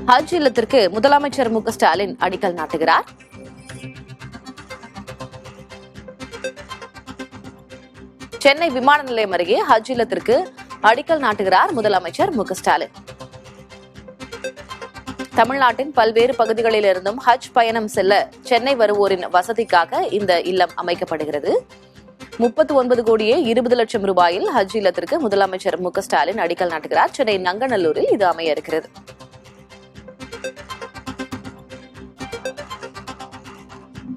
ஹஜ் இல்லத்திற்கு முதலமைச்சர் மு.க.ஸ்டாலின் அடிக்கல் நாட்டுகிறார். சென்னை விமான நிலையம் அருகே ஹஜ் இல்லத்திற்கு அடிக்கல் நாட்டுகிறார் முதலமைச்சர் மு.க.ஸ்டாலின். தமிழ்நாட்டின் பல்வேறு பகுதிகளிலிருந்தும் ஹஜ் பயணம் செல்ல சென்னை வருவோரின் வசதிக்காக இந்த இல்லம் அமைக்கப்படுகிறது. 39 கோடியே 20 லட்சம் ரூபாயில் ஹஜ் இல்லத்திற்கு முதலமைச்சர் மு.க.ஸ்டாலின் அடிக்கல் நாட்டுகிறார். சென்னை நங்கநல்லூரில் இது அமைய இருக்கிறது.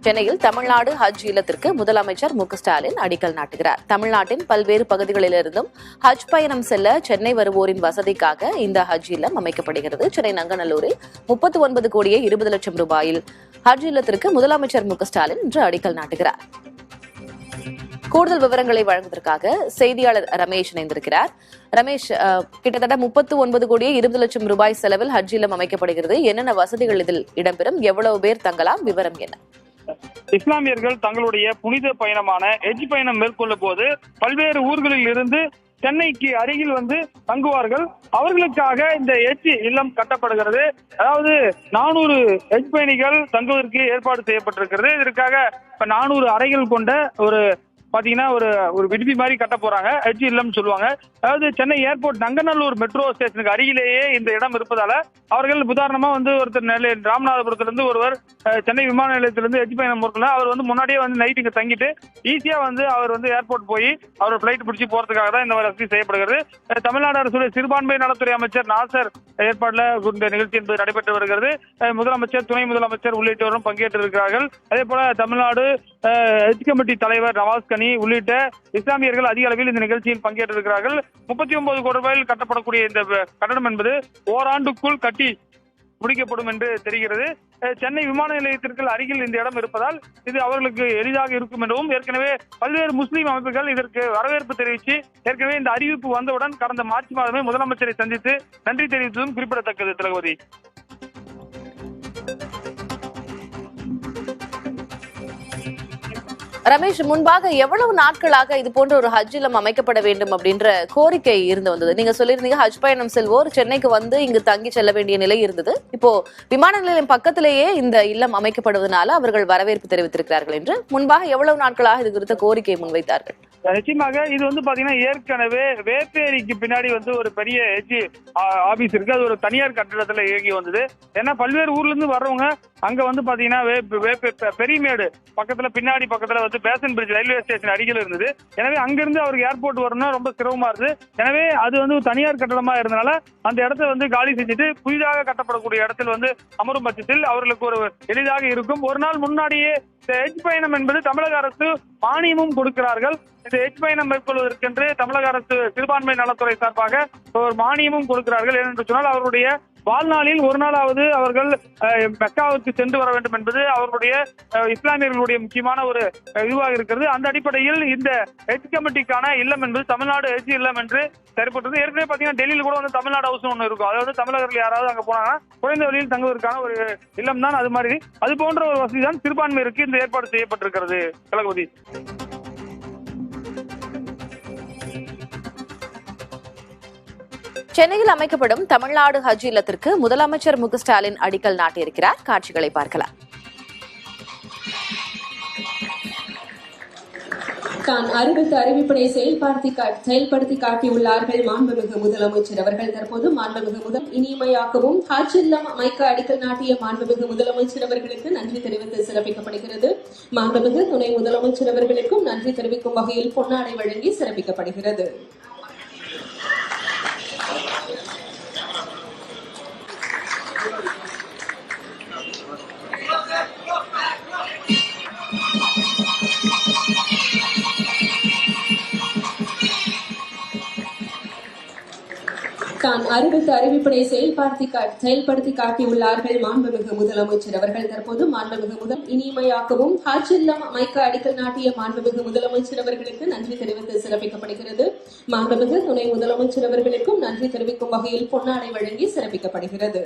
சென்னையில் தமிழ்நாடு ஹஜ் இல்லத்திற்கு முதலமைச்சர் மு.க.ஸ்டாலின் அடிக்கல் நாட்டுகிறார். தமிழ்நாட்டின் பல்வேறு பகுதிகளிலிருந்தும் ஹஜ் பயணம் செல்ல சென்னை வருவோரின் வசதிக்காக இந்த ஹஜ் இல்லம் அமைக்கப்படுகிறது. சென்னை நங்கநல்லூரில் 39 கோடியே 20 லட்சம் ரூபாயில் ஹஜ் இல்லத்திற்கு முதலமைச்சர் மு.க.ஸ்டாலின் இன்று அடிக்கல் நாட்டுகிறார். கூடுதல் விவரங்களை வழங்குவதற்காக செய்தியாளர் ரமேஷ் இணைந்திருக்கிறார். ரமேஷ், கிட்டத்தட்ட 39 கோடியே 20 லட்சம் ரூபாய் செலவில் ஹஜ் இல்லம் அமைக்கப்படுகிறது. என்னென்ன வசதிகள் இதில் இடம்பெறும்? எவ்வளவு பேர் தங்கலாம்? விவரம் என்ன? இஸ்லாமியர்கள் தங்களுடைய புனித பயணமான ஹஜ் பயணம் மேற்கொள்ளும் போது பல்வேறு ஊர்களில் இருந்து சென்னைக்கு அருகில் வந்து தங்குவார்கள். அவர்களுக்காக இந்த ஹஜ் இல்லம் கட்டப்படுகிறது. அதாவது 400 ஹஜ் பயணிகள் தங்குவதற்கு ஏற்பாடு செய்யப்பட்டிருக்கிறது. இதற்காக 400 அறைகள் கொண்ட பாத்தீங்கன்னா ஒரு விடுதி மாதிரி கட்ட போறாங்க. ஹஜ் இல்லம் சொல்லுவாங்க. அதாவது சென்னை ஏர்போர்ட் நங்கநல்லூர் மெட்ரோ ஸ்டேஷனுக்கு அருகிலேயே இந்த இடம் இருப்பதால அவர்கள் உதாரணமா ஒருத்தர் ராமநாதபுரத்திலிருந்து ஒருவர் சென்னை விமான நிலையத்திலிருந்து ஹஜ் பயணம் மேற்கொள்ள அவர் முன்னாடியே நைட் இங்க தங்கிட்டு ஈஸியா அவர் ஏர்போர்ட் போய் அவர் பிளைட் பிடிச்சி போறதுக்காக தான் இந்த வசதி செய்யப்படுகிறது. தமிழ்நாடு அரசுடைய சிறுபான்மை நலத்துறை அமைச்சர் நாசர் ஏற்பாடுல இந்த நிகழ்ச்சி என்பது நடைபெற்று வருகிறது. முதலமைச்சர், துணை முதலமைச்சர் உள்ளிட்டோரும் பங்கேற்று இருக்கிறார்கள். அதே போல தமிழ்நாடு ஹஜ் கமிட்டி தலைவர் நவாஸ் கனி உள்ளிட்ட இஸ்லாமியர்கள் அதிக அளவில் இந்த நிகழ்ச்சியில் பங்கேற்றிருக்கிறார்கள். 39 கோடி ரூபாயில் கட்டப்படக்கூடிய இந்த கட்டணம் என்பது ஓராண்டுக்குள் கட்டி முடிக்கப்படும் என்று தெரிகிறது. சென்னை விமான நிலையத்திற்கு அருகில் இந்த இடம் இருப்பதால் இது அவர்களுக்கு எளிதாக இருக்கும் என்றும் ஏற்கனவே பல்வேறு முஸ்லீம் அமைப்புகள் இதற்கு வரவேற்பு தெரிவித்து ஏற்கனவே இந்த அறிவிப்பு வந்தவுடன் கடந்த மார்ச் மாதமே முதலமைச்சரை சந்தித்து நன்றி தெரிவித்ததும் குறிப்பிடத்தக்கது. திலகவதி. ரமேஷ், முன்பாக எவ்வளவு நாட்களாக இது போன்ற ஒரு ஹஜ் இல்லம் அமைக்கப்பட வேண்டும் அப்படின்ற கோரிக்கை இருந்து வந்தது? நீங்க சொல்லியிருந்தீங்க ஹஜ் பயணம் செல்வோர் சென்னைக்கு வந்து இங்கு தங்கி செல்ல வேண்டிய நிலை இருந்தது. இப்போ விமான நிலையம் பக்கத்திலேயே இந்த இல்லம் அமைக்கப்படுவதனால அவர்கள் வரவேற்பு தெரிவித்திருக்கிறார்கள் என்று. முன்பாக எவ்வளவு நாட்களாக இது குறித்த கோரிக்கையை முன்வைத்தார்கள்? நிச்சயமாக இது பாத்தீங்கன்னா ஏற்கனவே வேப்பேரிக்கு பின்னாடி ஒரு பெரிய ஹஜ் ஆபீஸ் இருக்கு. அது ஒரு தனியார் கட்டிடத்துல இயங்கி வந்தது. ஏன்னா பல்வேறு ஊர்ல இருந்து வர்றவங்க அங்க பாத்தீங்கன்னா பெரியமேடு பக்கத்துல பேசன் பிரிட்ஜ் ரயில்வே ஸ்டேஷன் அருகில் இருந்தது. எனவே அங்கிருந்து அவருக்கு ஏர்போர்ட் வரணும்னா ரொம்ப சிரமமா இருந்தது. எனவே அது தனியார் கட்டடமா இருந்தனால அந்த இடத்தை காலி செஞ்சுட்டு புதிதாக கட்டப்படக்கூடிய இடத்தில் அமரும் பட்சத்தில் அவர்களுக்கு ஒரு எளிதாக இருக்கும். ஒரு நாள் முன்னாடியே இந்த ஹஜ் பயணம் என்பது தமிழக அரசு மானியமும் கொடுக்கிறார்கள். இந்த ஹஜ் பயணம் மேற்கொள்வதற்கென்று தமிழக அரசு சிறுபான்மை நலத்துறை சார்பாக ஒரு மானியமும் கொடுக்கிறார்கள். ஏனென்று சொன்னால் அவருடைய வாழ்நாளில் ஒரு நாளாவது அவர்கள் மெக்காவுக்கு சென்று வர வேண்டும் என்பது அவர்களுடைய இஸ்லாமியர்களுடைய முக்கியமான ஒரு இதுவாக இருக்கிறது. அந்த அடிப்படையில் இந்த ஹஜ் கமிட்டிக்கான இல்லம் என்பது தமிழ்நாடு ஹஜ் இல்லம் என்று செயல்பட்டது. ஏற்கனவே பாத்தீங்கன்னா டெல்லியில் கூட தமிழ்நாடு ஹவுஸ் ஒன்று இருக்கும். அதாவது தமிழகர்கள் யாராவது அங்க போனாங்கன்னா குறைந்த வழியில் தங்குவதற்கான ஒரு இல்லம் தான். அது மாதிரி அது போன்ற ஒரு வசதி தான் சிறுபான்மையிற்கு இந்த ஏற்பாடு செய்யப்பட்டிருக்கிறது. திலகவதி. சென்னையில் அமைக்கப்படும் தமிழ்நாடு ஹஜ் இல்லத்திற்கு முதலமைச்சர் மு.க.ஸ்டாலின் அடிக்கல் நாட்டியிருக்கிறார். காட்சிகளை பார்க்கலாம். தான் அறிவித்த அறிவிப்பினை செயல்படுத்தி காட்டியுள்ளார்கள் மாண்புமிகு முதலமைச்சர் அவர்கள். தற்போது மாண்புமிகு முதல் இனிமையாகவும் ஹஜ் இல்லம் அமைக்க அடிக்கல் நாட்டிய மாண்புமிகு முதலமைச்சர் அவர்களுக்கு நன்றி தெரிவித்து சிறப்பிக்கப்படுகிறது. மாண்புமிகு துணை முதலமைச்சர் அவர்களுக்கும் நன்றி தெரிவிக்கும் வகையில் பொன்னாடை வழங்கி சிறப்பிக்கப்படுகிறது. தான் அறிவித்த அறிவிப்பினை செயல்படுத்தி காட்டியுள்ளார்கள் மாண்புமிகு முதலமைச்சர் அவர்கள். தற்போது மாண்புமிகு முதல் இனிமையாகவும் ஹஜ் இல்லம் அமைக்க அடிக்கல் நாட்டிய மாண்புமிகு முதலமைச்சர் அவர்களுக்கு நன்றி தெரிவித்து சிறப்பிக்கப்படுகிறது. மாண்புமிகு துணை முதலமைச்சர் அவர்களுக்கும் நன்றி தெரிவிக்கும் வகையில் பொன்னாடை வழங்கி சிறப்பிக்கப்படுகிறது.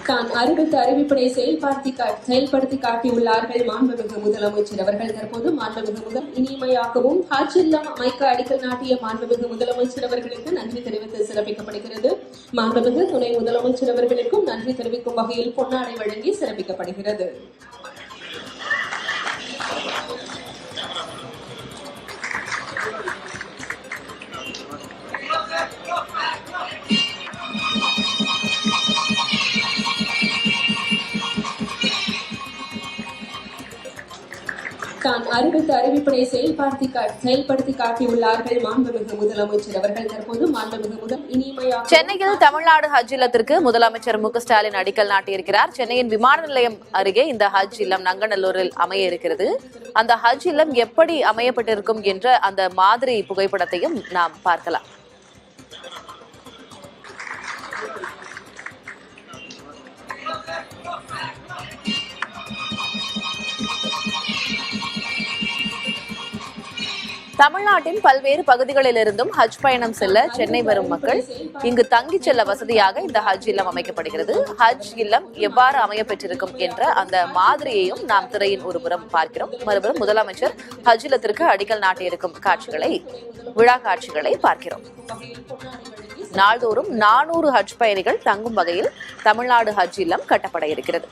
தான் அறிவித்த அறிவிப்பினை செயல்படுத்தி காட்டியுள்ளார்கள் மாண்புமிகு முதலமைச்சர் அவர்கள். தற்போது மாண்புமிகு இனிமையாகவும் ஹஜ் இல்லம் அமைக்க அடிக்கல் நாட்டிய மாண்புமிகு முதலமைச்சர் அவர்களுக்கு நன்றி தெரிவித்து சிறப்பிக்கப்படுகிறது. மாண்புமிகு துணை முதலமைச்சர் அவர்களுக்கும் நன்றி தெரிவிக்கும் வகையில் பொன்னாடை வழங்கி சிறப்பிக்கப்படுகிறது. தான் அறிவித்த அறிவிப்பினை செயல்படுத்தி காட்டியுள்ளார்கள் மாண்புமிகு முதலமைச்சர் அவர்கள். தற்போது மாண்புமிகு இனிமையாக சென்னையில் தமிழ்நாடு ஹஜ் இல்லத்திற்கு முதலமைச்சர் மு.க.ஸ்டாலின் அடிக்கல் நாட்டியிருக்கிறார். சென்னையின் விமான நிலையம் அருகே இந்த ஹஜ் இல்லம் நங்கநல்லூரில் அமைய இருக்கிறது. அந்த ஹஜ் இல்லம் எப்படி அமையப்பட்டிருக்கும் என்ற அந்த மாதிரி புகைப்படத்தையும் நாம் பார்க்கலாம். தமிழ்நாட்டின் பல்வேறு பகுதிகளிலிருந்தும் ஹஜ் பயணம் செல்ல சென்னை வரும் மக்கள் இங்கு தங்கிச் செல்ல வசதியாக இந்த ஹஜ் இல்லம் அமைக்கப்படுகிறது. ஹஜ் இல்லம் எவ்வாறு அமையப்பெற்றிருக்கும் என்ற அந்த மாதிரியையும் நாம் திரையின் ஒருபுறம் பார்க்கிறோம். மறுபுறம் முதலமைச்சர் ஹஜ் இல்லத்திற்கு அடிக்கல் நாட்டியிருக்கும் விழா காட்சிகளை பார்க்கிறோம். நாள்தோறும் 400 ஹஜ் பயணிகள் தங்கும் வகையில் தமிழ்நாடு ஹஜ் இல்லம் கட்டப்பட இருக்கிறது.